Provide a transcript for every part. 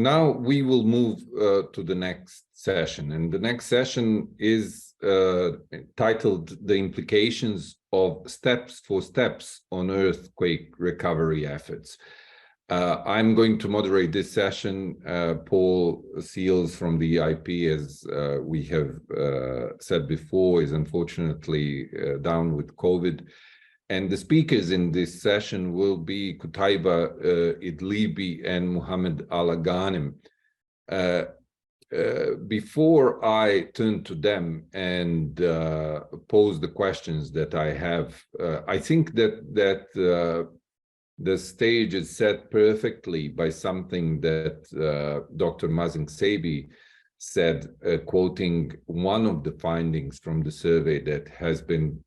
now we will move to the next session, and the next session is titled "The Implications of Steps for Steps on Earthquake Recovery Efforts." I'm going to moderate this session. Paul Seals from the EIP, as we have said before, is unfortunately down with COVID. And the speakers in this session will be Qutaiba Idilbi and Muhammad Alaa Ghanem. Before I turn to them and pose the questions that I have, I think that the stage is set perfectly by something that Dr. Mazen Ksebi said, quoting one of the findings from the survey that has been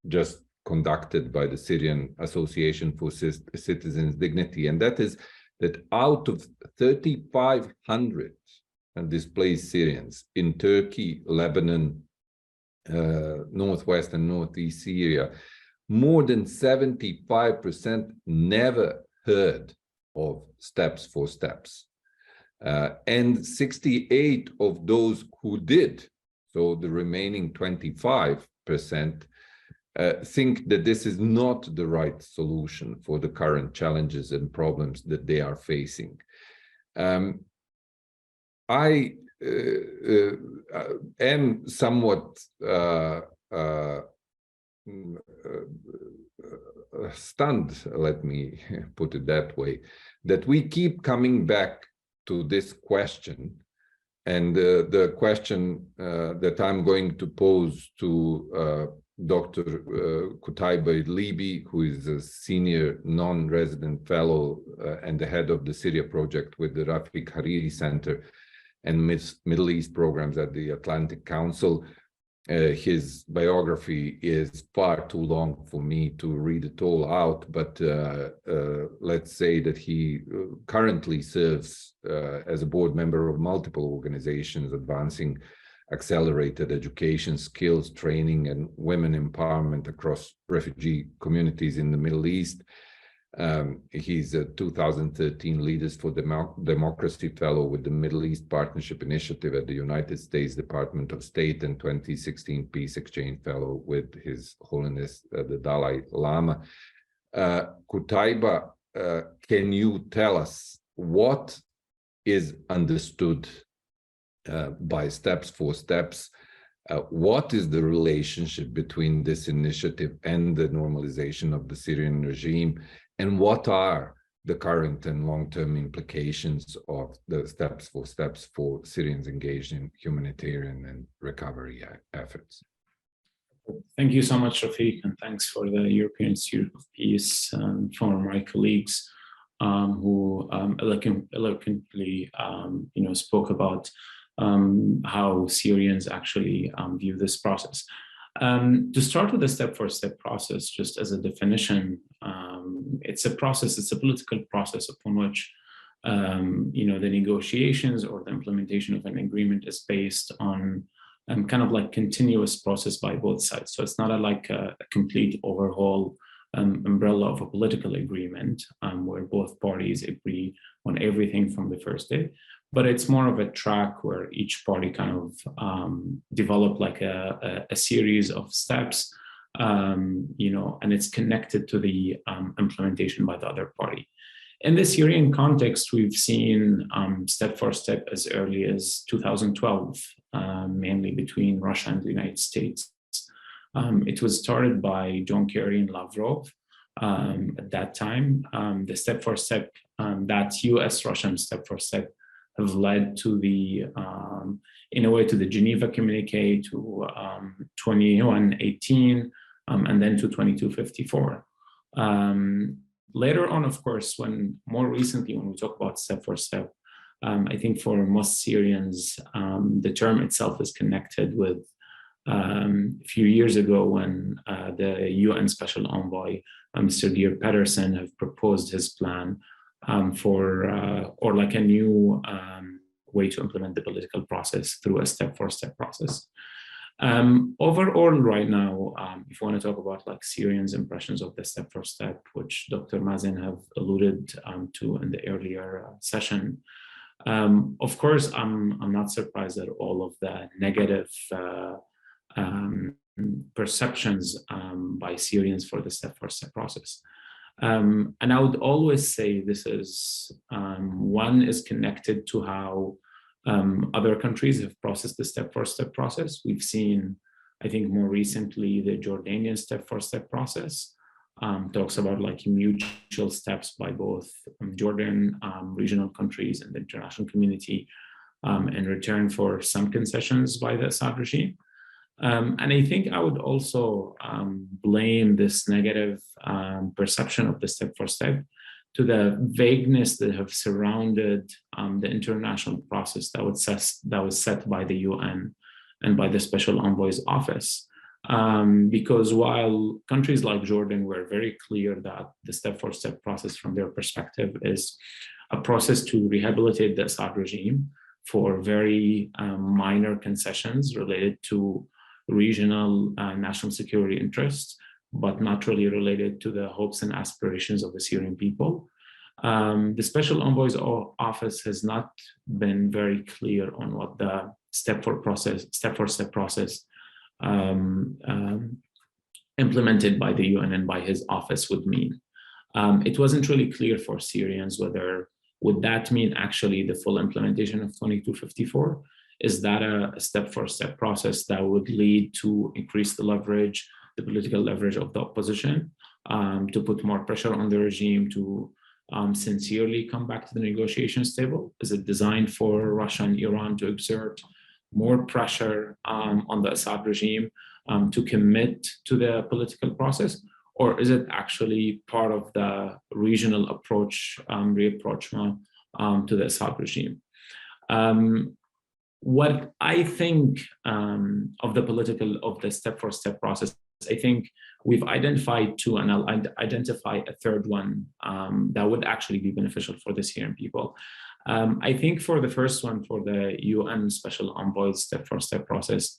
just conducted by the Syrian Association for Citizens' Dignity, and that is that out of 3,500 displaced Syrians in Turkey, Lebanon, northwest and northeast Syria, more than 75% never heard of Steps for Steps. And 68 of those who did, so the remaining 25%, think that this is not the right solution for the current challenges and problems that they are facing. I am somewhat stunned, let me put it that way, that we keep coming back to this question. And the question that I'm going to pose to Dr. Qutaiba Idilbi, who is a senior non-resident fellow and the head of the Syria project with the Refik Hariri Center and Middle East programs at the Atlantic Council. His biography is far too long for me to read it all out, but let's say that he currently serves as a board member of multiple organizations advancing accelerated education, skills training, and women empowerment across refugee communities in the Middle East. He's a 2013 Leaders for Democracy Fellow with the Middle East Partnership Initiative at the United States Department of State, and 2016 Peace Exchange Fellow with His Holiness the Dalai Lama. Qutaiba, can you tell us what is understood by Steps for Steps? What is the relationship between this initiative and the normalization of the Syrian regime? And what are the current and long-term implications of the Steps for Syrians engaged in humanitarian and recovery efforts? Thank you so much, Refik, and thanks for the European Institute of Peace for my colleagues who eloquently spoke about how Syrians actually view this process. To start with the step-for-step process, just as a definition, it's a process, it's a political process upon which the negotiations or the implementation of an agreement is based on kind of like continuous process by both sides. So it's not like a complete overhaul umbrella of a political agreement where both parties agree on everything from the first day, but it's more of a track where each party kind of develop like a series of steps, and it's connected to the implementation by the other party. In the Syrian context, we've seen step for step as early as 2012, mainly between Russia and the United States. It was started by John Kerry and Lavrov at that time. The step for step, that US-Russian step for step, have led to the, in a way, to the Geneva Communique, to 2118, and then to 2254. Later on, of course, more recently, when we talk about step for step, I think for most Syrians, the term itself is connected with a few years ago when the UN Special Envoy, Mr. Geir Pedersen, have proposed his plan or like a new way to implement the political process through a step-for-step process. Overall, right now, if you want to talk about like Syrians' impressions of the step-for-step, which Dr. Mazen have alluded to in the earlier session, Of course, I'm not surprised at all of the negative perceptions by Syrians for the step-for-step process. And I would always say this is, one is connected to how other countries have processed the step-for-step process. We've seen, I think more recently, the Jordanian step-for-step process talks about like mutual steps by both Jordan, regional countries and the international community in return for some concessions by the Assad regime. And I think I would also blame this negative perception of the step-for-step to the vagueness that have surrounded the international process that was set by the UN and by the Special Envoy's office. Because while countries like Jordan were very clear that the step-for-step process from their perspective is a process to rehabilitate the Assad regime for very minor concessions related to regional national security interests, but not really related to the hopes and aspirations of the Syrian people. The Special Envoy's office has not been very clear on what the step-for-step process implemented by the UN and by his office would mean. It wasn't really clear for Syrians whether would that mean actually the full implementation of 2254. Is that a step-for-step process that would lead to increase the leverage, the political leverage of the opposition, to put more pressure on the regime to sincerely come back to the negotiations table? Is it designed for Russia and Iran to exert more pressure on the Assad regime to commit to the political process? Or is it actually part of the regional approach, rapprochement to the Assad regime? What I think of the step-for-step process, I think we've identified two, and I'll identify a third one that would actually be beneficial for the Syrian people. I think for the first one, for the UN Special Envoy's step-for-step process,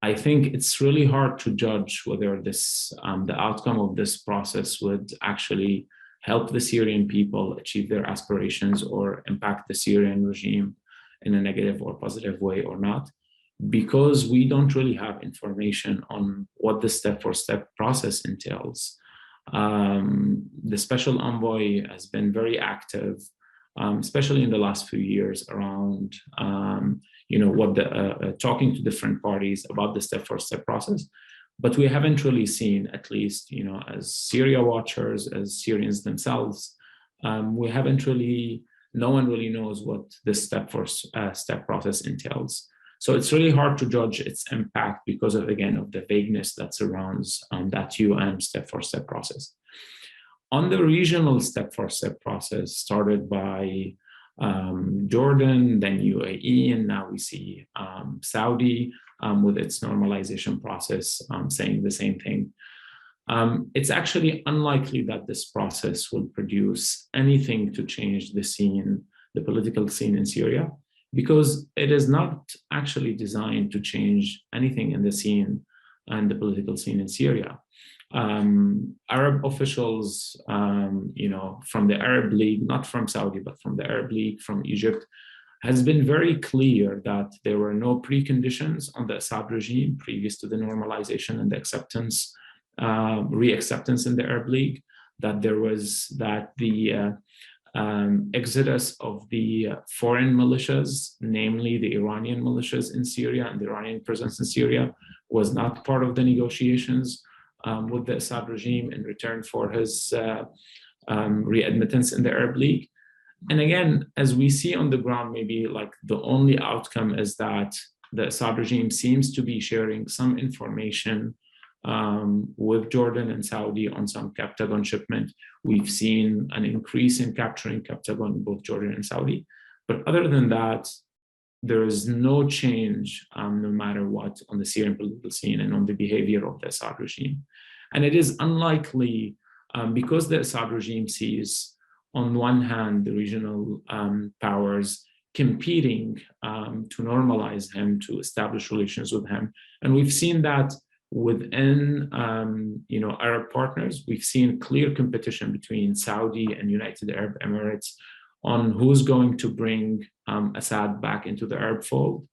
I think it's really hard to judge whether this, the outcome of this process would actually help the Syrian people achieve their aspirations or impact the Syrian regime in a negative or positive way or not, because we don't really have information on what the step-for-step process entails. The Special Envoy has been very active, especially in the last few years, around talking to different parties about the step-for-step process. But we haven't really seen, at least as Syria watchers, as Syrians themselves, no one really knows what this step process entails. So it's really hard to judge its impact because of the vagueness that surrounds that UN step-for-step process. On the regional step-for-step process started by Jordan, then UAE, and now we see Saudi with its normalization process saying the same thing. It's actually unlikely that this process will produce anything to change the political scene in Syria, because it is not actually designed to change anything in the scene and the political scene in Syria. Arab officials, from the Arab League, not from Saudi, but from the Arab League, from Egypt, has been very clear that there were no preconditions on the Assad regime previous to the normalization and the re-acceptance in the Arab League, that the exodus of the foreign militias, namely the Iranian militias in Syria and the Iranian presence in Syria, was not part of the negotiations with the Assad regime in return for his readmittance in the Arab League. And again, as we see on the ground, maybe like the only outcome is that the Assad regime seems to be sharing some information with Jordan and Saudi on some Captagon shipment. We've seen an increase in capturing Captagon in both Jordan and Saudi. But other than that, there is no change, no matter what, on the Syrian political scene and on the behavior of the Assad regime. And it is unlikely, because the Assad regime sees, on one hand, the regional powers competing to normalize him, to establish relations with him. And we've seen that within Arab partners. We've seen clear competition between Saudi and United Arab Emirates on who's going to bring Assad back into the Arab fold.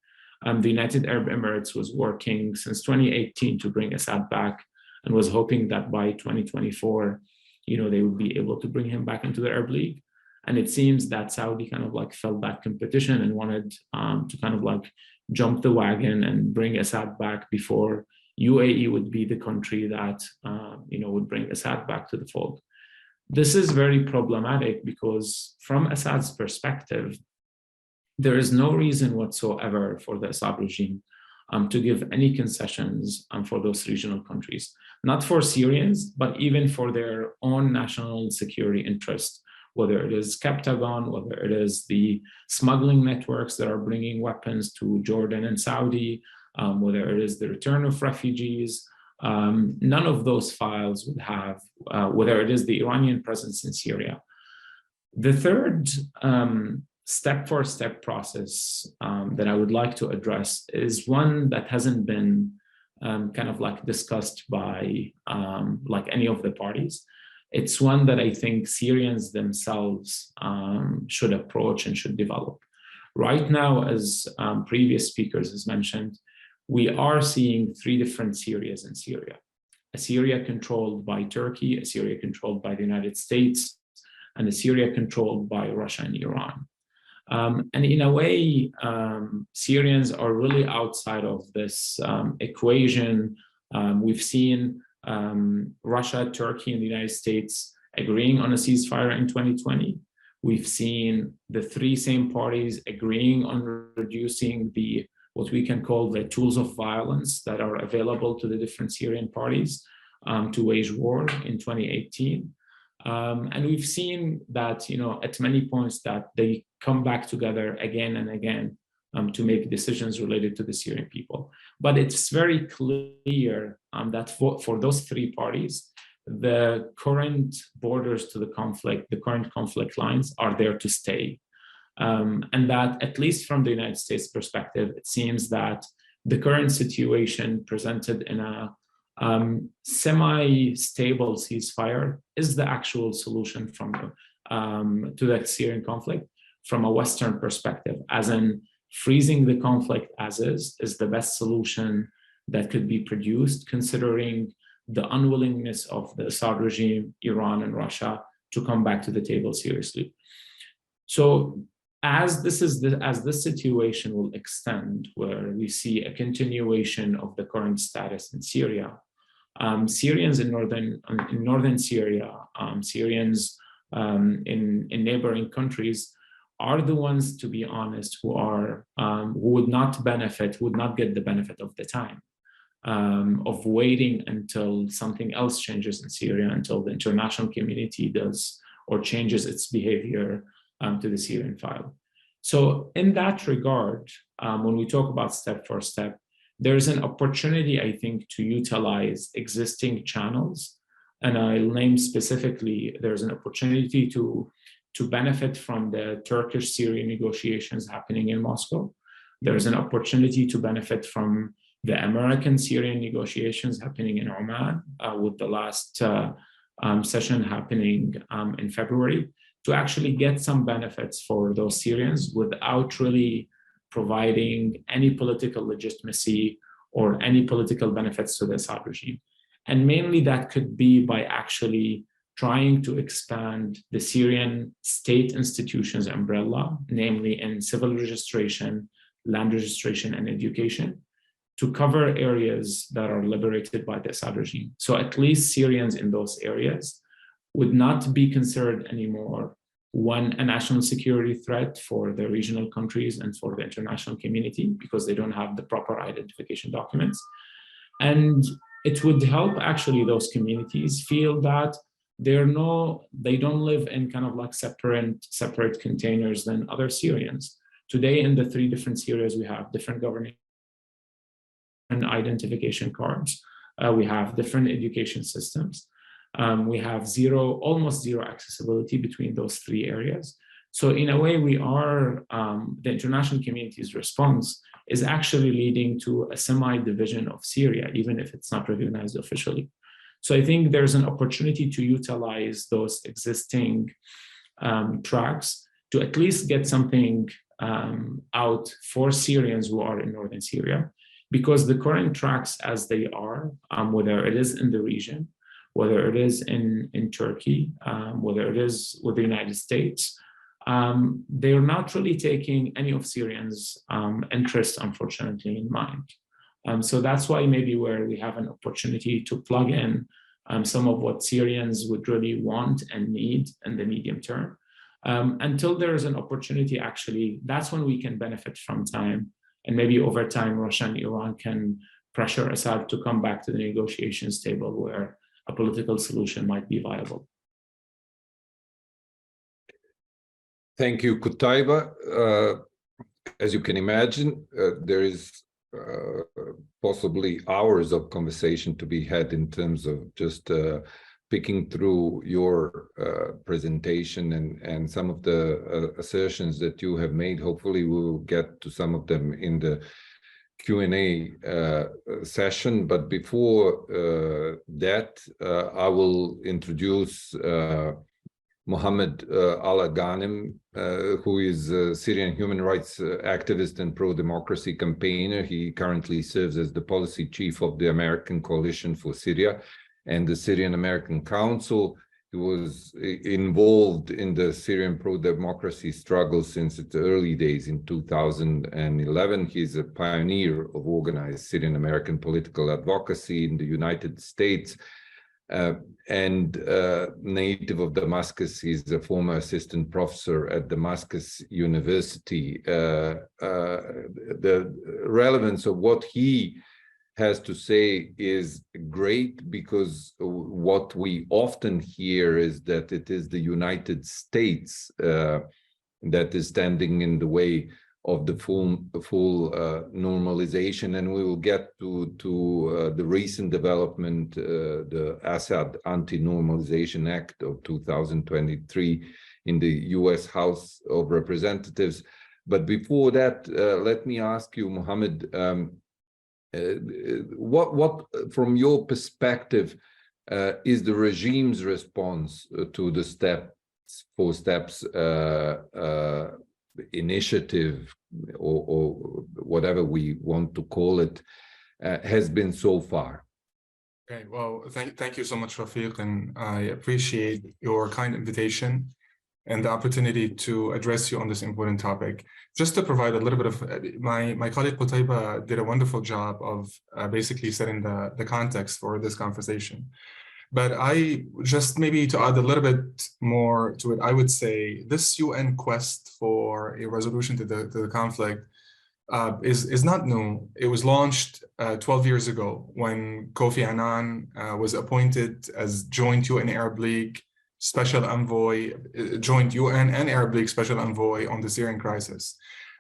The United Arab Emirates was working since 2018 to bring Assad back and was hoping that by 2024, they would be able to bring him back into the Arab League. And it seems that Saudi kind of like felt that competition and wanted to kind of like jump the wagon and bring Assad back before UAE would be the country that would bring Assad back to the fold. This is very problematic because from Assad's perspective, there is no reason whatsoever for the Assad regime to give any concessions for those regional countries, not for Syrians, but even for their own national security interest, whether it is Captagon, whether it is the smuggling networks that are bringing weapons to Jordan and Saudi, whether it is the return of refugees. None of those files would have, whether it is the Iranian presence in Syria. The third step-for-step process that I would like to address is one that hasn't been kind of like discussed by like any of the parties. It's one that I think Syrians themselves should approach and should develop. Right now, as previous speakers has mentioned, we are seeing three different Syrias in Syria. A Syria controlled by Turkey, a Syria controlled by the United States, and a Syria controlled by Russia and Iran. And in a way, Syrians are really outside of this equation. We've seen Russia, Turkey, and the United States agreeing on a ceasefire in 2020. We've seen the three same parties agreeing on reducing what we can call the tools of violence that are available to the different Syrian parties to wage war in 2018. And we've seen that, at many points that they come back together again and again to make decisions related to the Syrian people. But it's very clear that for those three parties, the current borders to the conflict, the current conflict lines are there to stay. And that, at least from the United States perspective, it seems that the current situation presented in a semi-stable ceasefire is the actual solution to that Syrian conflict from a Western perspective, as in freezing the conflict as is the best solution that could be produced, considering the unwillingness of the Assad regime, Iran, and Russia to come back to the table seriously. So as this situation will extend, where we see a continuation of the current status in Syria, Syrians in northern Syria, Syrians in neighboring countries are the ones, to be honest, who would not get the benefit of the time of waiting until something else changes in Syria, until the international community does or changes its behavior to the Syrian file. So in that regard, when we talk about step for step, there's an opportunity, I think, to utilize existing channels. And I'll name specifically, there's an opportunity to benefit from the Turkish-Syrian negotiations happening in Moscow. There's an opportunity to benefit from the American-Syrian negotiations happening in Oman, with the last session happening in February, to actually get some benefits for those Syrians without really providing any political legitimacy or any political benefits to the Assad regime. And mainly that could be by actually trying to expand the Syrian state institutions umbrella, namely in civil registration, land registration, and education, to cover areas that are liberated by the Assad regime. So at least Syrians in those areas would not be considered anymore a national security threat for the regional countries and for the international community, because they don't have the proper identification documents. And it would help actually those communities feel that they don't live in kind of like separate containers than other Syrians. Today, in the three different Syrias, we have different government identification cards. We have different education systems. We have almost zero accessibility between those three areas. So in a way, the international community's response is actually leading to a semi-division of Syria, even if it's not recognized officially. So I think there's an opportunity to utilize those existing tracks to at least get something out for Syrians who are in northern Syria, because the current tracks as they are, whether it is in the region, whether it is in Turkey, whether it is with the United States, they're not really taking any of Syrians' interests, unfortunately, in mind. So that's why maybe where we have an opportunity to plug in some of what Syrians would really want and need in the medium term. Until there is an opportunity, actually, that's when we can benefit from time. And maybe over time, Russia and Iran can pressure Assad to come back to the negotiations table where a political solution might be viable. Thank you, Qutaiba. As you can imagine, there is possibly hours of conversation to be had in terms of just picking through your presentation and some of the assertions that you have made. Hopefully we will get to some of them in the Q&A session. But before that, I will introduce Mohammed Alaa Ghanem, who is a Syrian human rights activist and pro-democracy campaigner. He currently serves as the policy chief of the American Coalition for Syria and the Syrian American Council. He was involved in the Syrian pro-democracy struggle since its early days in 2011. He's a pioneer of organized Syrian American political advocacy in the United States. And native of Damascus, he's a former assistant professor at Damascus University. The relevance of what he has to say is great, because what we often hear is that it is the United States that is standing in the way of the full normalization. And we will get to the recent development, the Assad Anti-Normalization Act of 2023 in the US House of Representatives. But before that, let me ask you, Mohammed, what from your perspective is the regime's response to the four steps initiative, or whatever we want to call it, has been so far? Okay, well, thank you so much, Refik, and I appreciate your kind invitation and the opportunity to address you on this important topic. Just to provide a little bit of, my colleague Qutaiba did a wonderful job of basically setting the context for this conversation. But I just maybe to add a little bit more to it, I would say this UN quest for a resolution to the conflict is not new. It was launched 12 years ago when Kofi Annan was appointed as joint UN Arab League special envoy, joint UN and Arab League special envoy on the Syrian crisis.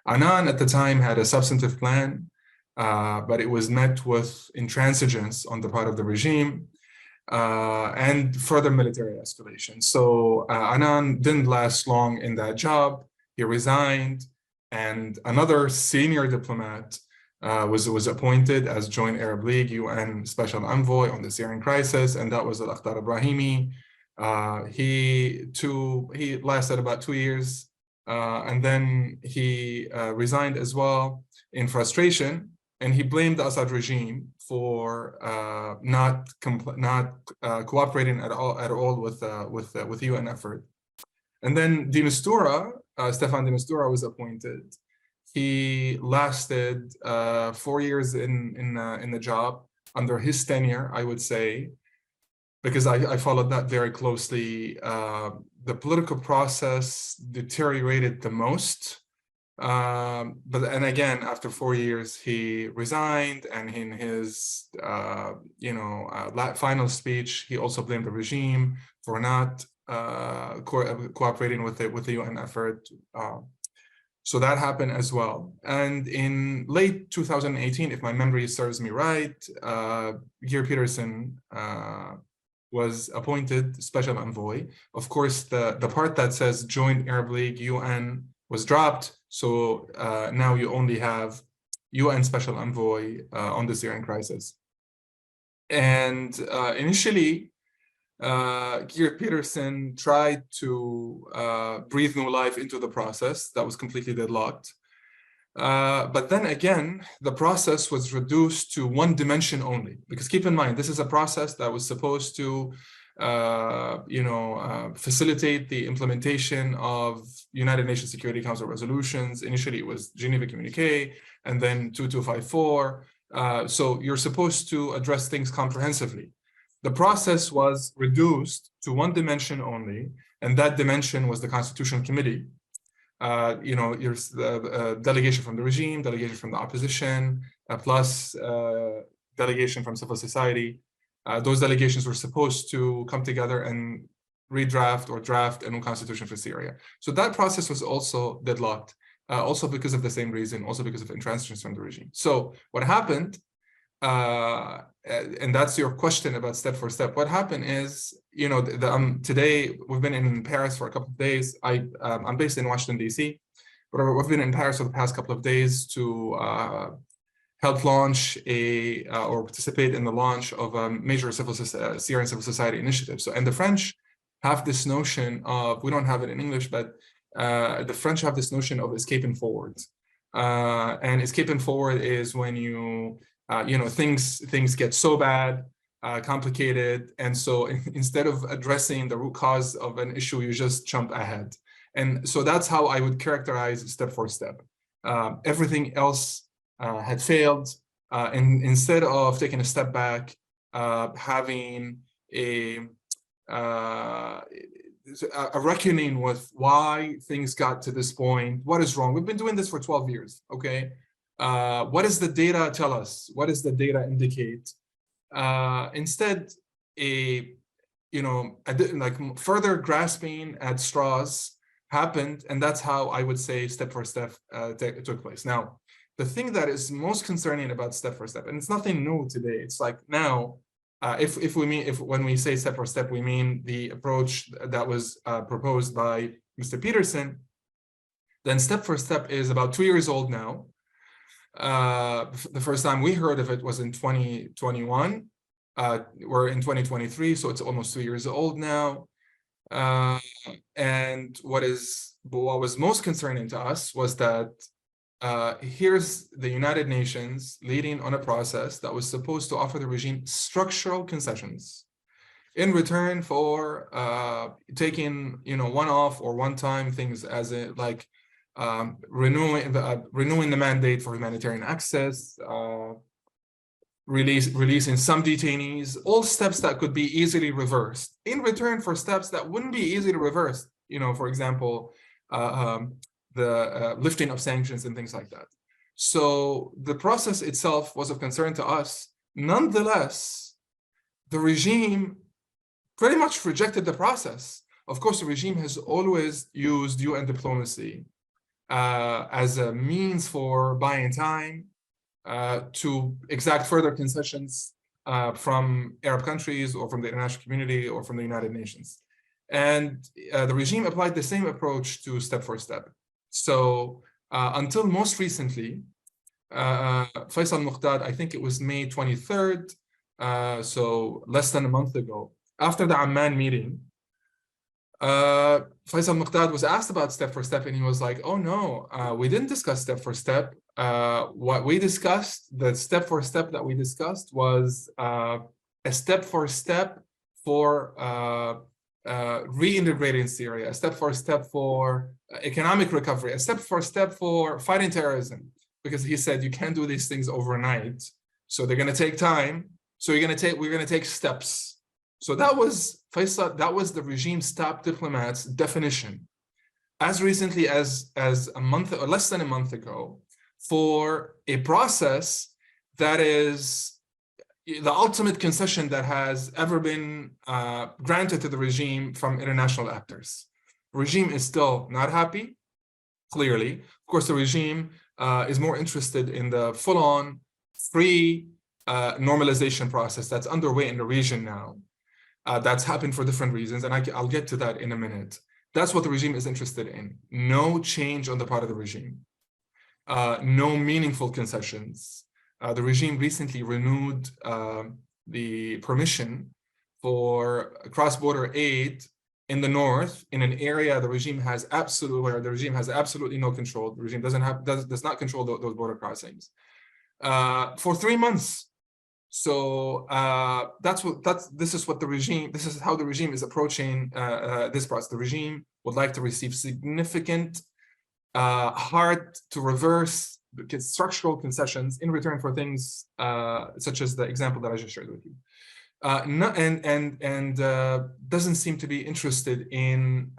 Annan at the time had a substantive plan, but it was met with intransigence on the part of the regime. And further military escalation. So Annan didn't last long in that job. He resigned, and another senior diplomat was appointed as Joint Arab League UN Special Envoy on the Syrian crisis, and that was Al-Akhtar Ibrahimi. He lasted about 2 years, and then he resigned as well in frustration, and he blamed the Assad regime for not cooperating at all with the UN effort. And then Stefan de Mistura was appointed. He lasted 4 years in the job under his tenure, I would say, because I followed that very closely. The political process deteriorated the most. And again, after 4 years, he resigned, and in his final speech, he also blamed the regime for not cooperating with the UN effort. So that happened as well. And in late 2018, if my memory serves me right, Geir Peterson was appointed special envoy. Of course, the part that says Joint Arab League UN was dropped. So now you only have UN Special Envoy on the Syrian crisis. And initially, Geert Peterson tried to breathe new life into the process that was completely deadlocked. But then again, the process was reduced to one dimension only, because keep in mind, this is a process that was supposed to facilitate the implementation of United Nations Security Council resolutions. Initially, it was Geneva Communique, and then 2254. So you're supposed to address things comprehensively. The process was reduced to one dimension only, and that dimension was the Constitutional Committee. Your delegation from the regime, delegation from the opposition, plus delegation from civil society. Those delegations were supposed to come together and redraft or draft a new constitution for Syria. So that process was also deadlocked, also because of the same reason, also because of intransigence from the regime. So what happened, and that's your question about step for step, what happened is, today we've been in Paris for a couple of days. I'm based in Washington, D.C., but we've been in Paris for the past couple of days to help launch or participate in the launch of a major Syrian civil society initiative. So, and the French have this notion of, we don't have it in English, but the French have this notion of escaping forward. And escaping forward is when things get so bad, complicated, and so instead of addressing the root cause of an issue, you just jump ahead. And so that's how I would characterize step for step. Everything else had failed, and instead of taking a step back, having a reckoning with why things got to this point, what is wrong? We've been doing this for 12 years, okay? What does the data tell us? What does the data indicate? Instead, further grasping at straws happened, and that's how I would say step for step took place. Now, the thing that is most concerning about step for step, and it's nothing new today, it's like now, when we say step for step, we mean the approach that was proposed by Mr. Peterson, then step for step is about 2 years old now. The first time we heard of it was in 2021. We're in 2023, so it's almost 2 years old now. And what was most concerning to us was that here's the United Nations leading on a process that was supposed to offer the regime structural concessions in return for taking one-off or one-time things, as renewing the mandate for humanitarian access, releasing some detainees, all steps that could be easily reversed in return for steps that wouldn't be easily reversed. For example, the lifting of sanctions and things like that. So the process itself was of concern to us. Nonetheless, the regime pretty much rejected the process. Of course, the regime has always used UN diplomacy as a means for buying time to exact further concessions from Arab countries or from the international community or from the United Nations. And the regime applied the same approach to step for step. So until most recently, Faisal Muqdad, I think it was May 23rd, so less than a month ago, after the Amman meeting, Faisal Muqdad was asked about step for step, and he was like, oh no, we didn't discuss step for step. What we discussed, the step for step that we discussed was a step for step for reintegrating Syria, a step for step for economic recovery, a step for step for fighting terrorism, because he said you can't do these things overnight, so they're going to take time. So we're going to take steps. So that was Faisal, that was the regime's top diplomats' definition, as recently as a month or less than a month ago, for a process that is the ultimate concession that has ever been granted to the regime from international actors. The regime is still not happy, clearly. Of course, the regime is more interested in the full-on, free normalization process that's underway in the region now. That's happened for different reasons, and I'll get to that in a minute. That's what the regime is interested in. No change on the part of the regime. No meaningful concessions. The regime recently renewed the permission for cross-border aid in the north, in an area where the regime has absolutely no control. The regime does not control those border crossings for 3 months. So this is how the regime is approaching this process. The regime would like to receive significant, hard to reverse structural concessions in return for things such as the example that I just shared with you. Doesn't seem to be interested in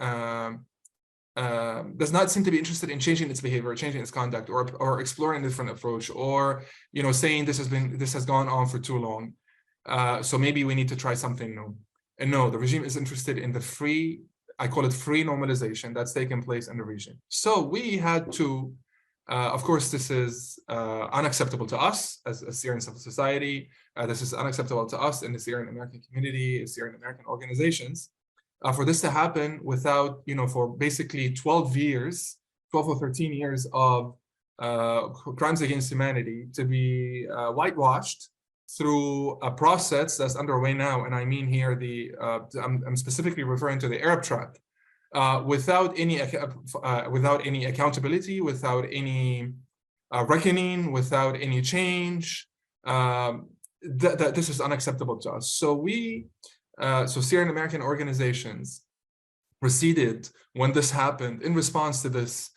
changing its behavior, changing its conduct, or exploring a different approach, or saying this has gone on for too long, so maybe we need to try something new. And no, the regime is interested in the free, I call it free normalization, that's taken place in the region. So we had to, of course, this is unacceptable to us as Syrian civil society. This is unacceptable to us in the Syrian American community, Syrian American organizations. For this to happen without, for basically 12 or 13 years of crimes against humanity to be whitewashed through a process that's underway now. And I mean here, I'm specifically referring to the Arab track, without any accountability, without any reckoning, without any change. That this is unacceptable to us. So Syrian American organizations proceeded, when this happened, in response to this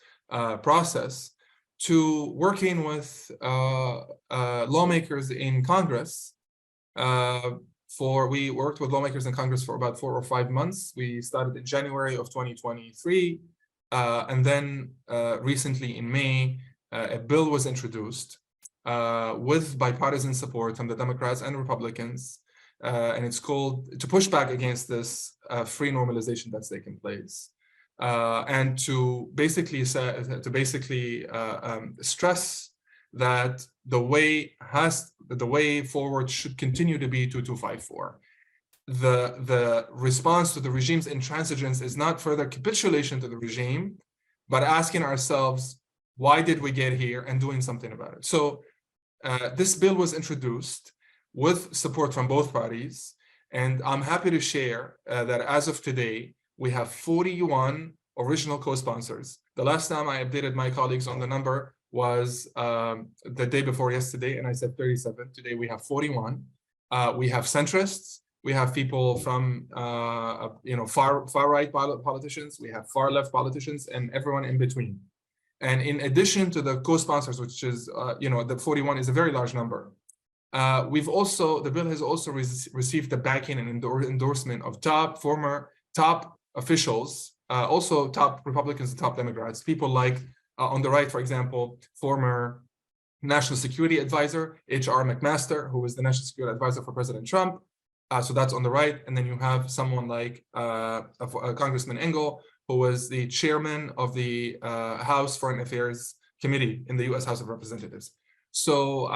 process, to working with lawmakers in Congress. We worked with lawmakers in Congress for about 4 or 5 months. We started in January of 2023, and then recently in May, a bill was introduced with bipartisan support from the Democrats and Republicans, and it's called to push back against this free normalization that's taken place, and to basically stress that the way forward should continue to be 2254. The response to the regime's intransigence is not further capitulation to the regime, but asking ourselves, why did we get here, and doing something about it. So this bill was introduced with support from both parties, and I'm happy to share that as of today, we have 41 original co-sponsors. The last time I updated my colleagues on the number was the day before yesterday, and I said 37. Today we have 41. We have centrists. We have people from far right politicians. We have far left politicians, and everyone in between. And in addition to the co-sponsors, which is the 41 is a very large number. The bill has also received the backing and endorsement of former top officials, also top Republicans and top Democrats, people like on the right, for example, former National Security Advisor, H.R. McMaster, who was the National Security Advisor for President Trump. So that's on the right. And then you have someone like Congressman Engel, who was the chairman of the House Foreign Affairs Committee in the U.S. House of Representatives. So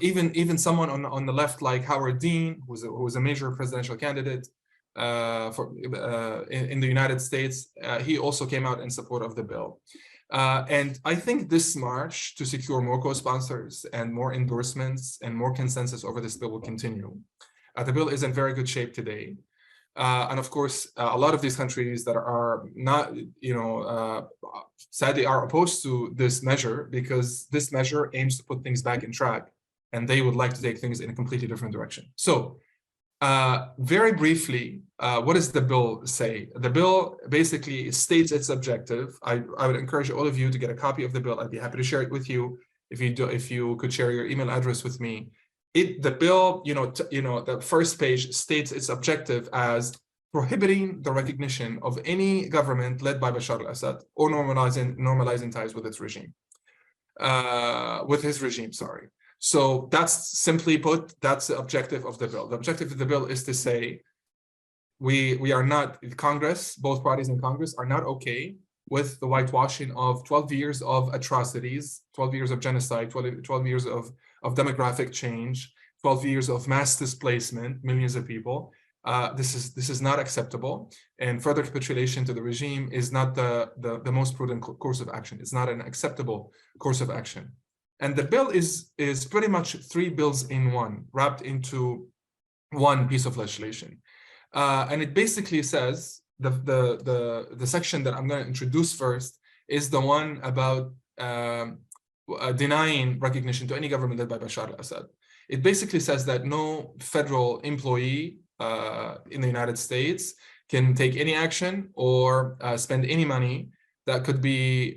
even someone on the left like Howard Dean, who was a major presidential candidate in the United States, he also came out in support of the bill. And I think this march to secure more co-sponsors and more endorsements and more consensus over this bill will continue. The bill is in very good shape today. And of course, a lot of these countries that are not, sadly are opposed to this measure, because this measure aims to put things back in track, and they would like to take things in a completely different direction. So very briefly, what does the bill say? The bill basically states its objective. I would encourage all of you to get a copy of the bill. I'd be happy to share it with you if you could share your email address with me. The bill, the first page states its objective as prohibiting the recognition of any government led by Bashar al-Assad, or normalizing ties with its regime, sorry. So that's simply put, that's the objective of the bill. The objective of the bill is to say, we are not, Congress, both parties in Congress are not okay with the whitewashing of 12 years of atrocities, 12 years of genocide, 12 years of demographic change, 12 years of mass displacement, millions of people. This is not acceptable, and further capitulation to the regime is not the most prudent course of action. It's not an acceptable course of action. And the bill is pretty much 3 bills in one, wrapped into one piece of legislation. And it basically says, the section that I'm going to introduce first is the one about denying recognition to any government led by Bashar al-Assad. It basically says that no federal employee in the United States can take any action or spend any money that could be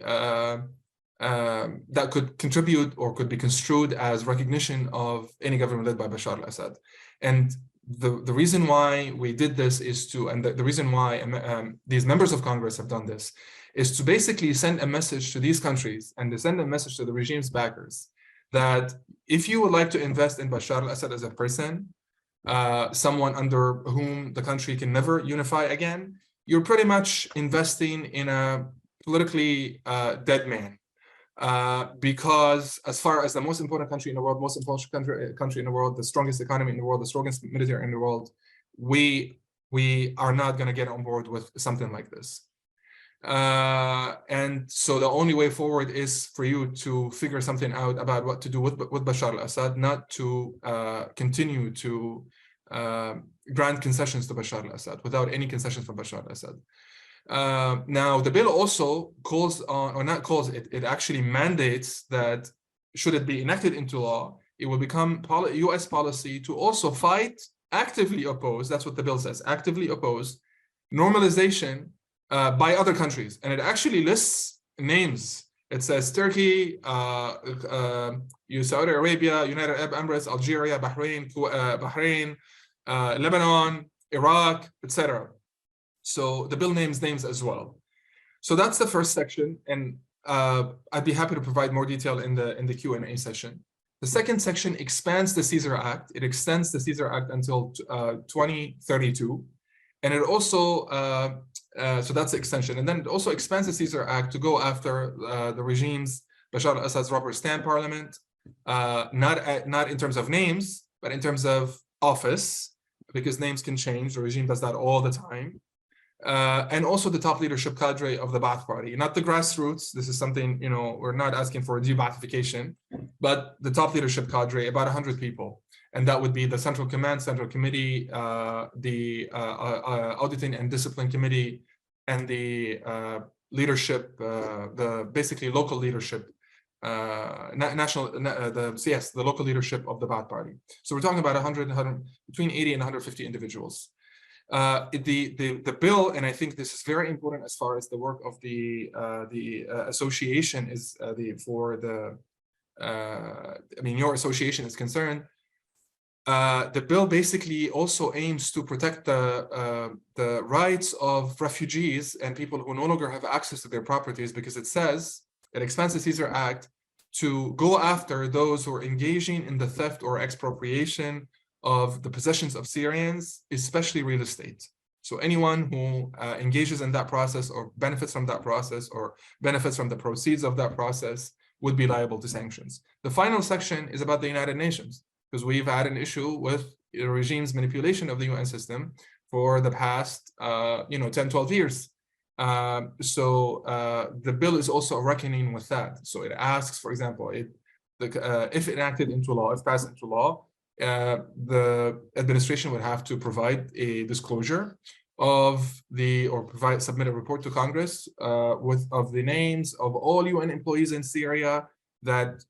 that could contribute or could be construed as recognition of any government led by Bashar al-Assad. And the reason why we did this is to, and the reason why these members of Congress have done this, is to basically send a message to these countries and to send a message to the regime's backers that if you would like to invest in Bashar al-Assad as a person, someone under whom the country can never unify again, you're pretty much investing in a politically dead man. Because as far as the most important country in the world, most important country in the world, the strongest economy in the world, the strongest military in the world, we are not going to get on board with something like this. And so the only way forward is for you to figure something out about what to do with Bashar al-Assad, not to continue to grant concessions to Bashar al-Assad without any concessions from Bashar al-Assad. Now, the bill also calls on, or not calls, it actually mandates that should it be enacted into law, it will become US policy to also fight, actively oppose, that's what the bill says, actively oppose normalization by other countries. And it actually lists names. It says Turkey, Saudi Arabia, United Arab Emirates, Algeria, Bahrain, Lebanon, Iraq, etc. So the bill names names as well. So that's the first section, and I'd be happy to provide more detail in the Q&A session. The second section expands the Caesar Act. It extends the Caesar Act until 2032, and it also so that's the extension. And then it also expands the Caesar Act to go after the regime's, Bashar al-Assad's rubber stamp parliament, not in terms of names, but in terms of office, because names can change. The regime does that all the time. And also the top leadership cadre of the Ba'ath Party, not the grassroots. This is something, you know, we're not asking for de-Ba'athification, but the top leadership cadre, about 100 people. And that would be the Central Command, Central Committee, the Auditing and Discipline Committee, and the leadership, the basically local leadership, the local leadership of the Ba'ath Party. So we're talking about 100, between 80 and 150 individuals. The bill, and I think this is very important as far as the work of the association is your association is concerned. The bill basically also aims to protect the rights of refugees and people who no longer have access to their properties, because it says it expands the Caesar Act to go after those who are engaging in the theft or expropriation of the possessions of Syrians, especially real estate. So anyone who engages in that process or benefits from that process or benefits from the proceeds of that process would be liable to sanctions. The final section is about the United Nations, because we've had an issue with the regime's manipulation of the UN system for the past 10, 12 years. So the bill is also a reckoning with that. So it asks, for example, if enacted into law, if passed into law, the administration would have to provide a disclosure of submit a report to Congress of the names of all UN employees in Syria that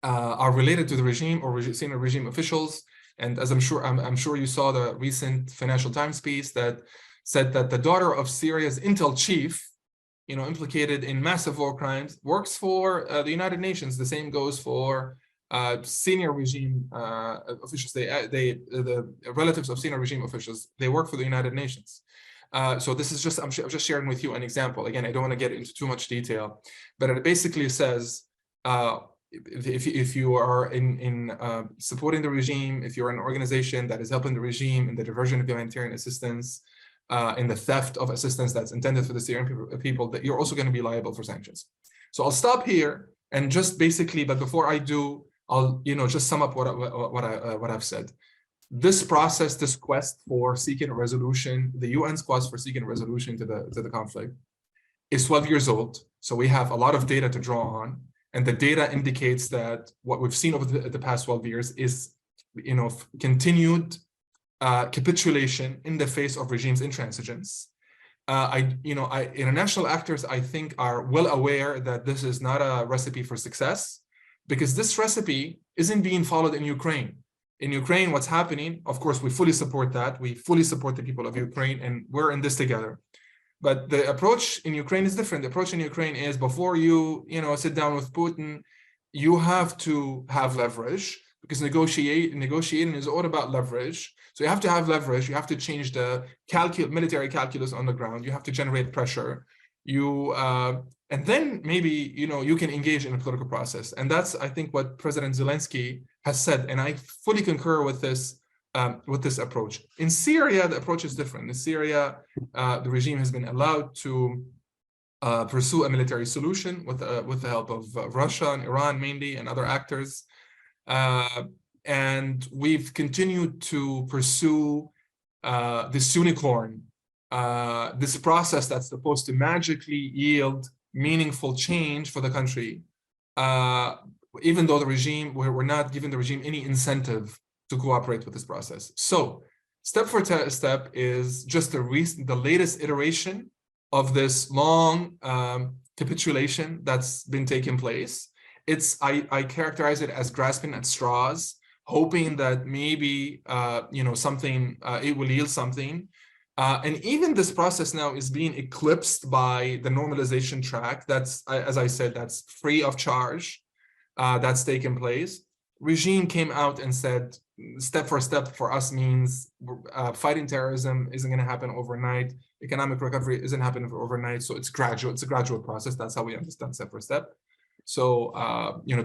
are related to the regime or senior regime officials. And as I'm sure you saw the recent Financial Times piece that said that the daughter of Syria's intel chief, implicated in massive war crimes, works for the United Nations. The same goes for senior regime officials. The relatives of senior regime officials, they work for the United Nations. So this is I'm just sharing with you an example. Again, I don't want to get into too much detail, but it basically says if you are in supporting the regime, if you're an organization that is helping the regime in the diversion of humanitarian assistance, in the theft of assistance that's intended for the Syrian people, that you're also going to be liable for sanctions. So I'll stop here and just basically, but before I do, I'll just sum up what I've said. This process, this quest for seeking a resolution, the UN's quest for seeking a resolution to the conflict, is 12 years old. So we have a lot of data to draw on, and the data indicates that what we've seen over the past 12 years is continued capitulation in the face of regime's intransigence. International actors, I think, are well aware that this is not a recipe for success, because this recipe isn't being followed in Ukraine. In Ukraine, what's happening, of course, we fully support that. We fully support the people of Ukraine, and we're in this together. But the approach in Ukraine is different. The approach in Ukraine is, before you sit down with Putin, you have to have leverage, because negotiating is all about leverage. So you have to have leverage. You have to change the military calculus on the ground. You have to generate pressure. And then maybe you can engage in a political process. And that's, I think, what President Zelensky has said. And I fully concur with this approach. In Syria, the approach is different. In Syria, the regime has been allowed to pursue a military solution with the help of Russia and Iran mainly, and other actors. And we've continued to pursue this unicorn, this process that's supposed to magically yield meaningful change for the country, even though we're not giving the regime any incentive to cooperate with this process. So step for step is just the latest iteration of this long capitulation that's been taking place. I characterize it as grasping at straws, hoping that maybe something it will yield something. And even this process now is being eclipsed by the normalization track. That's, as I said, that's free of charge. That's taken place. Regime came out and said, step for step for us means fighting terrorism isn't going to happen overnight. Economic recovery isn't happening overnight. So it's gradual. It's a gradual process. That's how we understand step for step. So,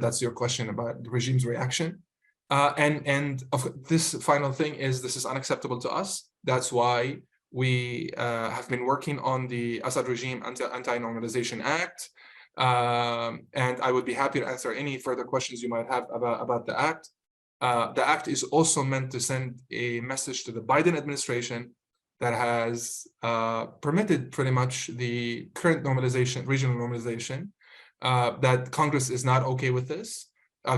that's your question about the regime's reaction. And this final thing is, this is unacceptable to us. That's why we have been working on the Assad regime Anti-Normalization Act. And I would be happy to answer any further questions you might have about the act. The act is also meant to send a message to the Biden administration that has permitted pretty much the current normalization, regional normalization, that Congress is not okay with this.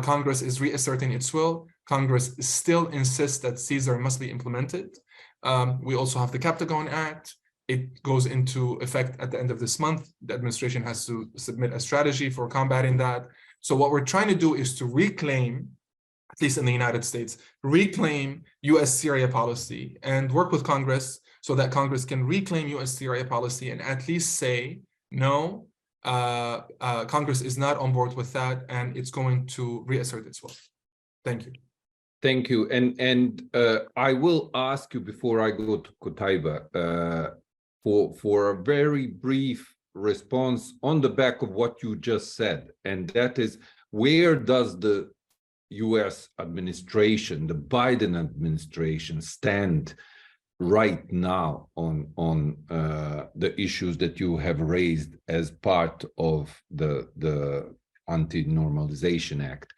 Congress is reasserting its will. Congress still insists that Caesar must be implemented. We also have the Captagon Act. It goes into effect at the end of this month. The administration has to submit a strategy for combating that. So what we're trying to do is to reclaim, at least in the United States, reclaim US-Syria policy and work with Congress so that Congress can reclaim US-Syria policy and at least say, no, Congress is not on board with that, and it's going to reassert its will. Thank you. Thank you. And I will ask you, before I go to Qutaiba, for a very brief response on the back of what you just said, and that is, where does the US administration, the Biden administration, stand right now on the issues that you have raised as part of the Anti-Normalization Act?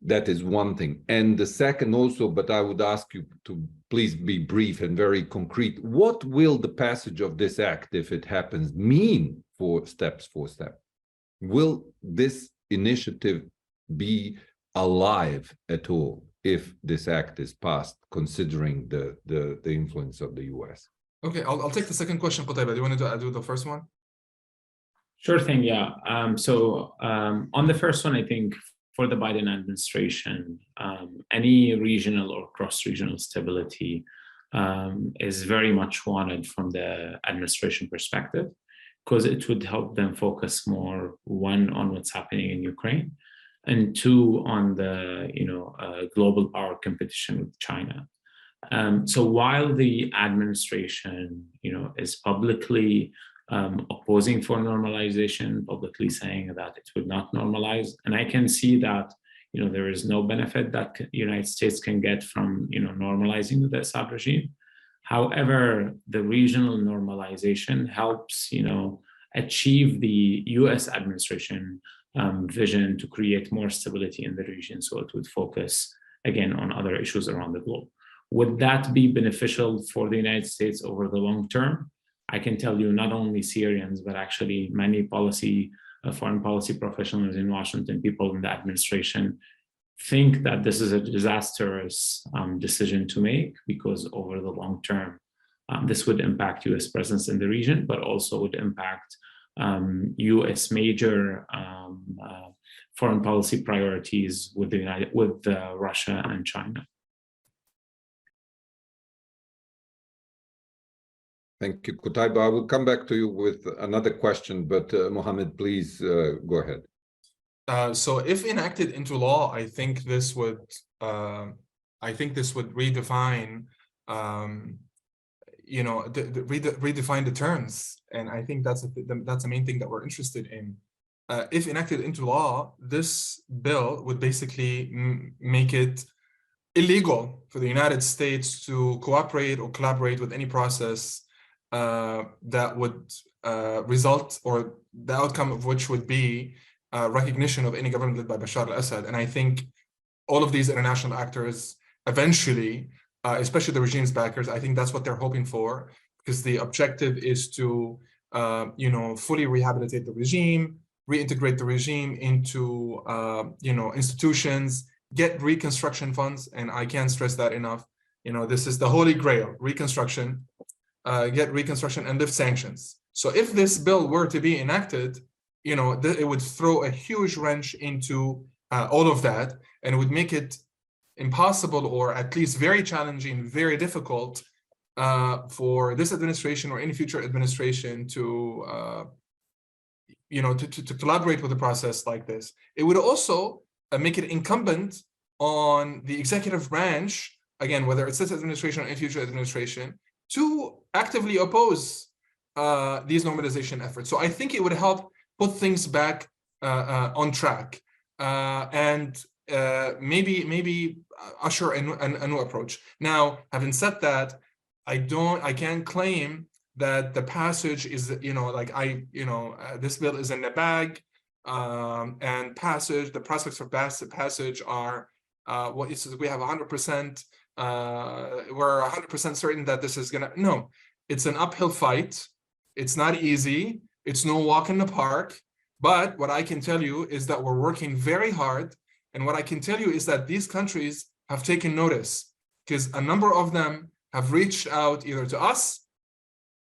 That is one thing. And the second also, but I would ask you to please be brief and very concrete. What will the passage of this act, if it happens, mean for steps for step? Will this initiative be alive at all if this act is passed, considering the influence of the US? Okay, I'll take the second question, Qutaiba. Do you want to do the first one? Sure thing, yeah. On the first one, I think for the Biden administration, any regional or cross-regional stability is very much wanted from the administration perspective, because it would help them focus more, one, on what's happening in Ukraine, and two, on the global power competition with China. So while the administration is publicly opposing for normalization, publicly saying that it would not normalize, and I can see that there is no benefit that the United States can get from normalizing the Assad regime. However, the regional normalization helps achieve the US administration vision to create more stability in the region, so it would focus again on other issues around the globe. Would that be beneficial for the United States over the long term? I can tell you, not only Syrians, but actually many foreign policy professionals in Washington, people in the administration, think that this is a disastrous decision to make, because over the long term, this would impact U.S. presence in the region, but also would impact U.S. major foreign policy priorities with Russia and China. Thank you, Qutaiba. I will come back to you with another question, but Mohammed, please go ahead. So if enacted into law, I think this would redefine, redefine the terms, and I think that's the main thing that we're interested in. If enacted into law, this bill would basically make it illegal for the United States to cooperate or collaborate with any process that would result, or the outcome of which would be recognition of any government led by Bashar al-Assad. And I think all of these international actors eventually, especially the regime's backers, I think that's what they're hoping for, because the objective is to, fully rehabilitate the regime, reintegrate the regime into, institutions, get reconstruction funds. And I can't stress that enough. This is the holy grail, reconstruction, get reconstruction and lift sanctions. So if this bill were to be enacted, it would throw a huge wrench into all of that, and it would make it impossible, or at least very challenging, very difficult for this administration or any future administration to, to collaborate with a process like this. It would also make it incumbent on the executive branch, again, whether it's this administration or any future administration, to actively oppose these normalization efforts. So I think it would help put things back on track, and maybe usher a new approach. Now, having said that, I can't claim that the passage is, this bill is in the bag, and the prospects for passage are what is, we have 100%. We're 100% certain that this is gonna. No, it's an uphill fight. It's not easy. It's no walk in the park, but what I can tell you is that we're working very hard. And what I can tell you is that these countries have taken notice, because a number of them have reached out either to us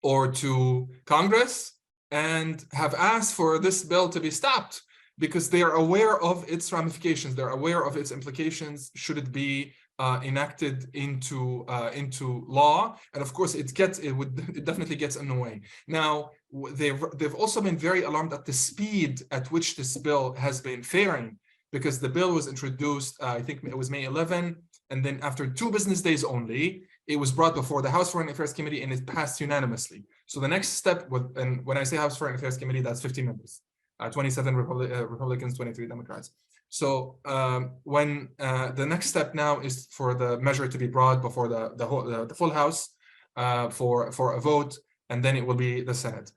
or to Congress and have asked for this bill to be stopped, because they are aware of its ramifications. They're aware of its implications should it be enacted into law. And of course, it definitely gets in the way. Now, they've also been very alarmed at the speed at which this bill has been faring, because the bill was introduced, I think it was May 11, and then after 2 business days only, it was brought before the House Foreign Affairs Committee and it passed unanimously. So the next step, and when I say House Foreign Affairs Committee, that's 50 members, 27 Republicans, 23 Democrats. So when the next step now is for the measure to be brought before the full House for a vote, and then it will be the Senate.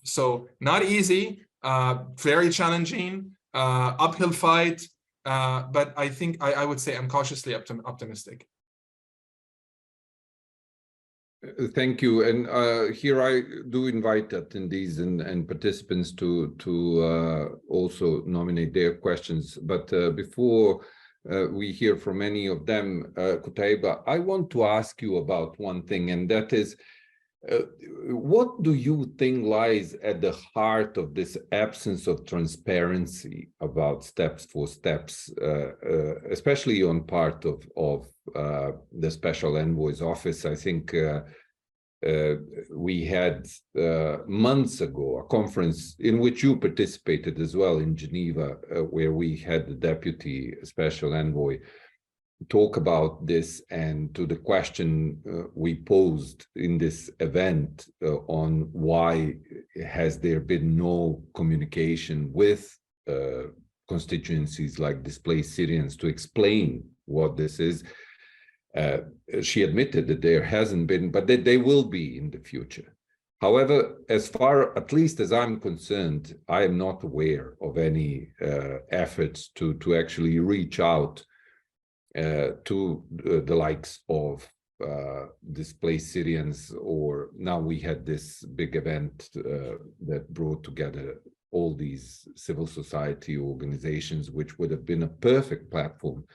So not easy, very challenging, uphill fight, but I think I would say I'm cautiously optimistic. Thank you. And here I do invite attendees and participants to also nominate their questions. But before we hear from any of them, Qutaiba, I want to ask you about one thing, and that is, what do you think lies at the heart of this absence of transparency about steps for steps, especially on part of the Special Envoy's office? I think we had months ago a conference in which you participated as well in Geneva, where we had the Deputy Special Envoy talk about this, and to the question we posed in this event on why has there been no communication with constituencies like displaced Syrians to explain what this is. She admitted that there hasn't been, but that they will be in the future. However, as far, at least as I'm concerned, I am not aware of any efforts to actually reach out to the likes of displaced Syrians, or now we had this big event that brought together all these civil society organizations, which would have been a perfect platform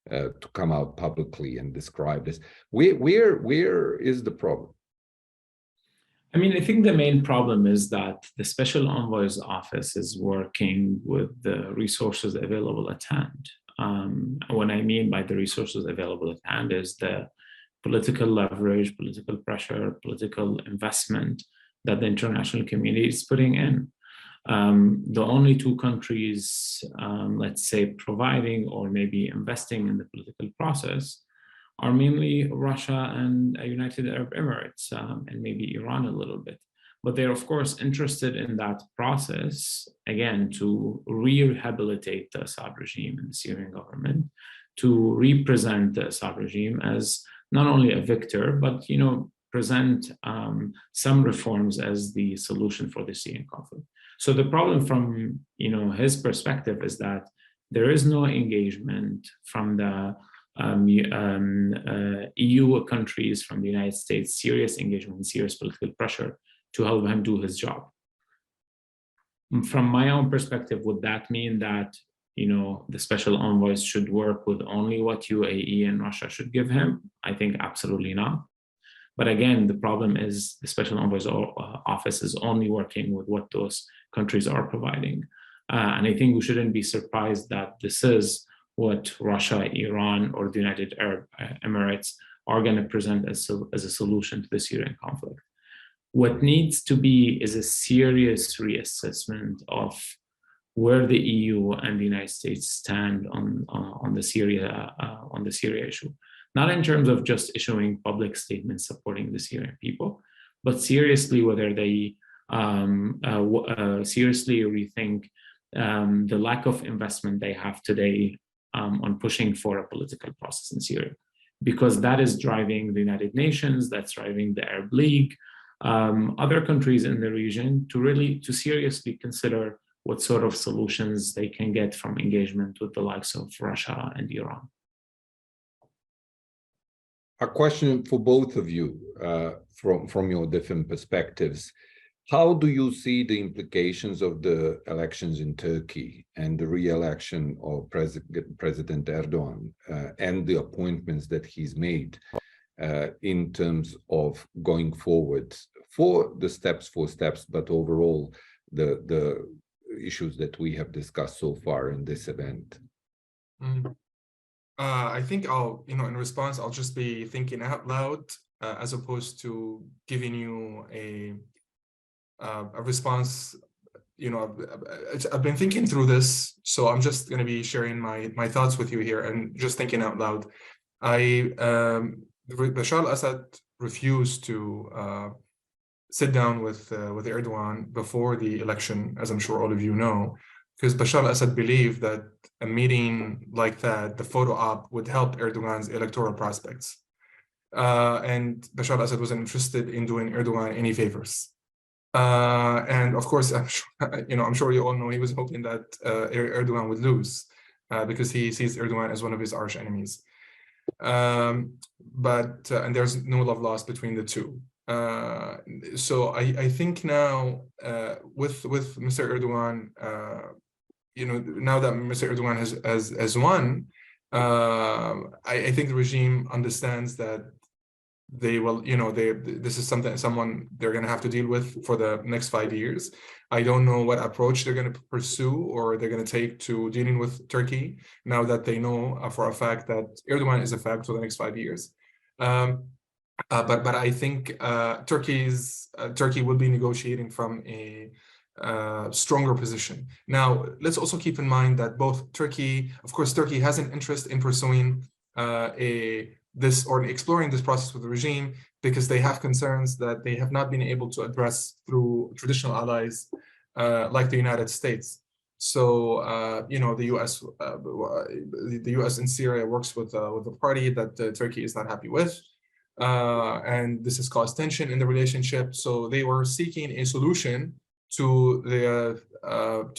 to come out publicly and describe this. Where is the problem? I mean, I think the main problem is that the Special Envoy's office is working with the resources available at hand. What I mean by the resources available at hand is the political leverage, political pressure, political investment that the international community is putting in. The only two countries, let's say, providing or maybe investing in the political process are mainly Russia and United Arab Emirates, and maybe Iran a little bit. But they're, of course, interested in that process, again, to rehabilitate the Assad regime and the Syrian government, to represent the Assad regime as not only a victor, but, you know, present some reforms as the solution for the Syrian conflict. So the problem from, you know, his perspective is that there is no engagement from the EU countries, from the United States, serious engagement and serious political pressure to help him do his job. From my own perspective, would that mean that, you know, the special envoys should work with only what UAE and Russia should give him? I think absolutely not. But again, the problem is the special envoy's office is only working with what those countries are providing. And I think we shouldn't be surprised that this is what Russia, Iran, or the United Arab Emirates are going to present as a solution to the Syrian conflict. What needs to be is a serious reassessment of where the EU and the United States stand on the Syria issue. Not in terms of just issuing public statements supporting the Syrian people, but seriously whether they seriously rethink the lack of investment they have today on pushing for a political process in Syria, because that is driving the United Nations, that's driving the Arab League, other countries in the region to seriously consider what sort of solutions they can get from engagement with the likes of Russia and Iran. A question for both of you from your different perspectives. How do you see the implications of the elections in Turkey and the re-election of President Erdogan and the appointments that he's made in terms of going forward for steps, but overall the issues that we have discussed so far in this event? I think in response, I'll just be thinking out loud as opposed to giving you a response. I've been thinking through this, so I'm just going to be sharing my thoughts with you here and just thinking out loud. Bashar al-Assad refused to sit down with Erdogan before the election, as I'm sure all of you know, because Bashar al-Assad believed that a meeting like that, the photo op, would help Erdogan's electoral prospects. And Bashar al-Assad wasn't interested in doing Erdogan any favors. And of course, I'm sure you all know he was hoping that Erdogan would lose because he sees Erdogan as one of his arch enemies. And there's no love lost between the two. So I think now with Mr. Erdogan, now that Mr. Erdogan has won, I think the regime understands that they will, this is someone they're going to have to deal with for the next 5 years. I don't know what approach they're going to pursue or they're going to take to dealing with Turkey now that they know for a fact that Erdogan is a fact for the next 5 years. But I think Turkey will be negotiating from a stronger position. Now, let's also keep in mind that Turkey has an interest in pursuing exploring this process with the regime because they have concerns that they have not been able to address through traditional allies like the United States. So, the U.S. in Syria works with a party that Turkey is not happy with. And this has caused tension in the relationship. So they were seeking a solution to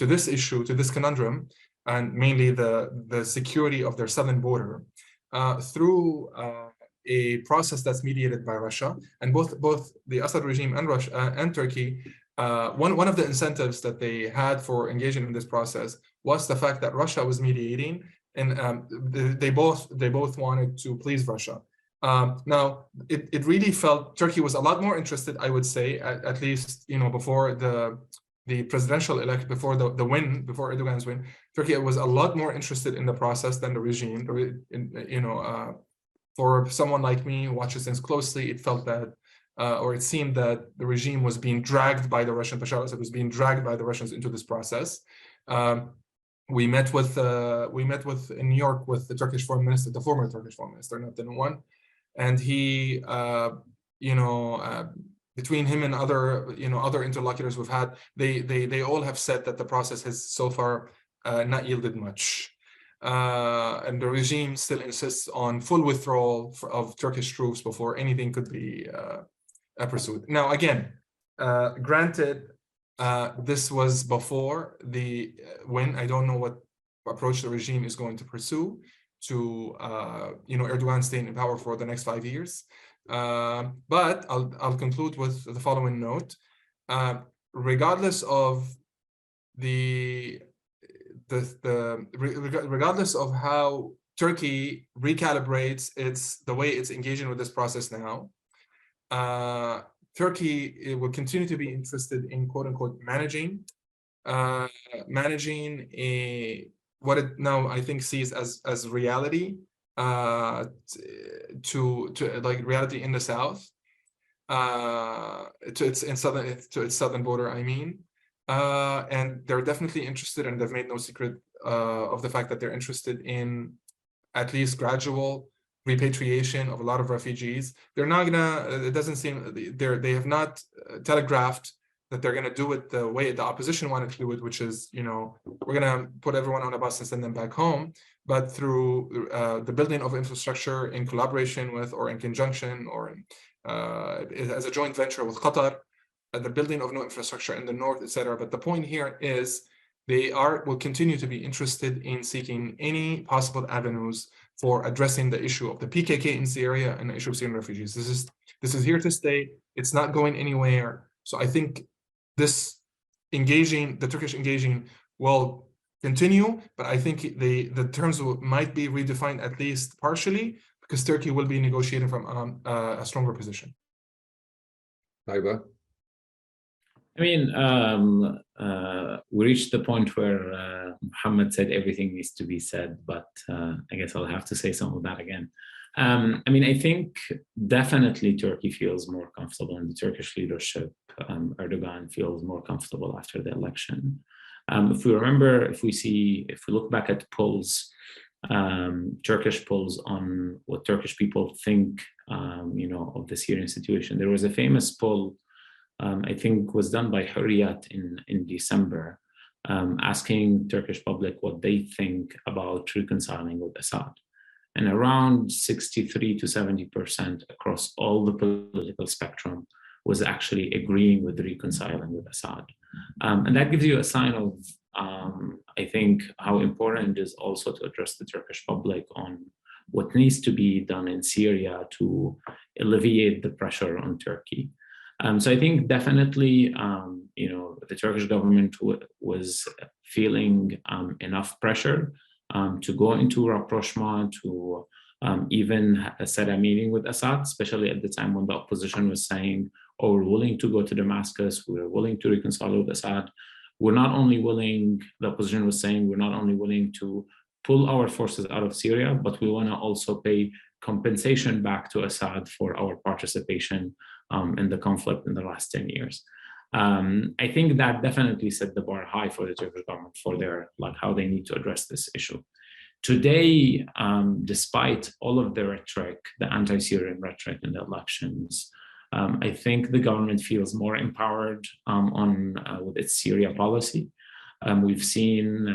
this issue, to this conundrum, and mainly the security of their southern border through a process that's mediated by Russia. And both the Assad regime and Russia and Turkey, one of the incentives that they had for engaging in this process was the fact that Russia was mediating and they both wanted to please Russia. Now, it really felt Turkey was a lot more interested, I would say, at least, before the presidential election, before the win, before Erdogan's win, Turkey was a lot more interested in the process than the regime. For someone like me who watches things closely, it felt that, or it seemed that the regime was being dragged by the Russian Bashar al-Assad was being dragged by the Russians into this process. We met in New York with the Turkish foreign minister, the former Turkish foreign minister, not the new one, and he, between him and other interlocutors we've had, they all have said that the process has so far not yielded much. And the regime still insists on full withdrawal of Turkish troops before anything could be pursued. Now, again, granted, this was before the win. I don't know what approach the regime is going to pursue to Erdogan staying in power for the next 5 years. But I'll conclude with the following note: regardless of regardless of how Turkey recalibrates the way it's engaging with this process now, Turkey will continue to be interested in "quote unquote" managing what it now I think sees as reality, to like reality in the south, to its southern border, I mean. And they're definitely interested, and they've made no secret of the fact that they're interested in at least gradual repatriation of a lot of refugees. They're not gonna, it doesn't seem, they have not telegraphed that they're gonna do it the way the opposition wanted to do it, which is, we're gonna put everyone on a bus and send them back home, but through the building of infrastructure in collaboration with, or in conjunction, or as a joint venture with Qatar, the building of new infrastructure in the north, etc. But the point here is they will continue to be interested in seeking any possible avenues for addressing the issue of the PKK in Syria and the issue of Syrian refugees. This is here to stay. It's not going anywhere. So I think the Turkish engaging will continue, but I think the terms might be redefined at least partially, because Turkey will be negotiating from a stronger position. Qutaiba? I mean, we reached the point where Mohammed said everything needs to be said, but I guess I'll have to say some of that again. I mean, I think definitely Turkey feels more comfortable, and the Turkish leadership, Erdogan, feels more comfortable after the election. If we remember, if we look back at polls, Turkish polls on what Turkish people think, of the Syrian situation, there was a famous poll, I think was done by Hurriyet in December, asking Turkish public what they think about reconciling with Assad. And around 63 to 70% across all the political spectrum was actually agreeing with reconciling with Assad. And that gives you a sign of, I think, how important it is also to address the Turkish public on what needs to be done in Syria to alleviate the pressure on Turkey. So I think definitely, the Turkish government was feeling enough pressure to go into rapprochement, to even set a meeting with Assad, especially at the time when the opposition was saying, oh, we're willing to go to Damascus, we're willing to reconcile with Assad. We're not only willing, the opposition was saying, we're not only willing to pull our forces out of Syria, but we want to also pay compensation back to Assad for our participation in the conflict in the last 10 years. I think that definitely set the bar high for the Turkish government for how they need to address this issue. Today, despite all of the rhetoric, the anti-Syrian rhetoric in the elections, I think the government feels more empowered with its Syria policy. We've seen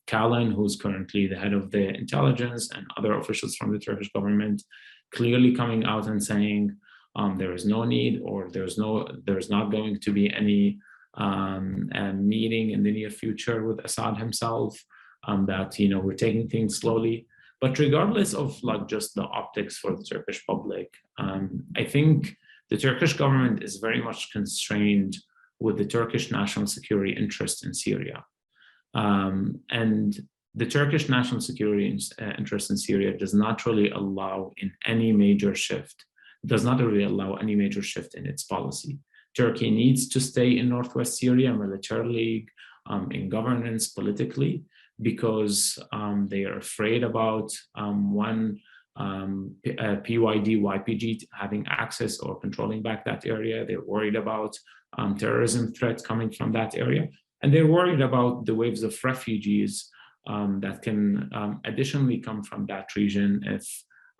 Kalan, who's currently the head of the intelligence, and other officials from the Turkish government clearly coming out and saying there is no need, or there's not going to be any meeting in the near future with Assad himself, that we're taking things slowly. But regardless of just the optics for the Turkish public, I think the Turkish government is very much constrained with the Turkish national security interest in Syria. And the Turkish national security interest in Syria does not really allow in any major shift, does not really allow any major shift in its policy. Turkey needs to stay in Northwest Syria militarily, in governance, politically, because they are afraid about PYD, YPG having access or controlling back that area. They're worried about terrorism threats coming from that area. And they're worried about the waves of refugees that can additionally come from that region if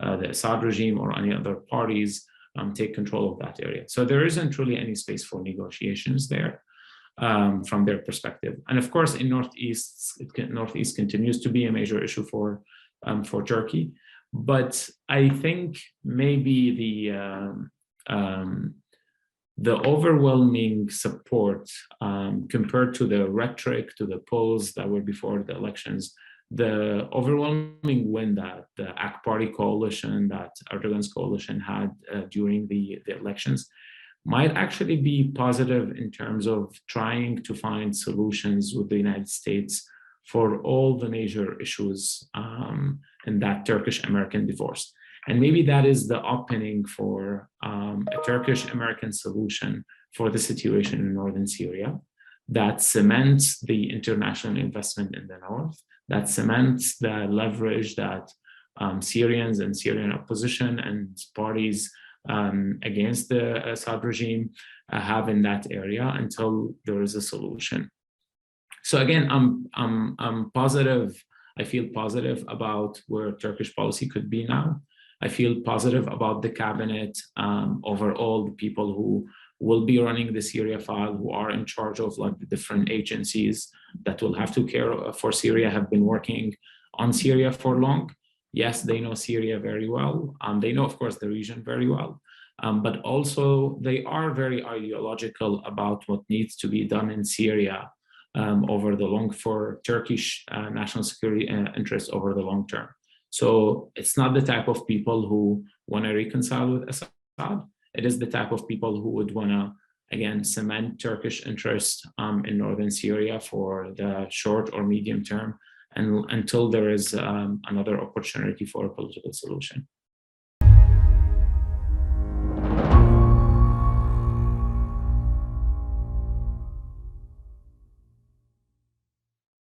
the Assad regime or any other parties take control of that area. So there isn't really any space for negotiations there from their perspective. And of course, in Northeast continues to be a major issue for Turkey. But I think maybe the overwhelming support compared to the rhetoric, to the polls that were before the elections, the overwhelming win that the AK Party coalition, that Erdogan's coalition had during the elections might actually be positive in terms of trying to find solutions with the United States for all the major issues in that Turkish-American divorce. And maybe that is the opening for a Turkish-American solution for the situation in northern Syria that cements the international investment in the north, that cements the leverage that Syrians and Syrian opposition and parties against the Assad regime have in that area until there is a solution. So again, I'm positive. I feel positive about where Turkish policy could be now. I feel positive about the cabinet, overall, the people who will be running the Syria file, who are in charge of like the different agencies that will have to care for Syria, have been working on Syria for long. Yes, they know Syria very well. They know, of course, the region very well. But also they are very ideological about what needs to be done in Syria for Turkish national security interests over the long term. So it's not the type of people who want to reconcile with Assad. It is the type of people who would want to, again, cement Turkish interest in northern Syria for the short or medium term, and until there is another opportunity for a political solution.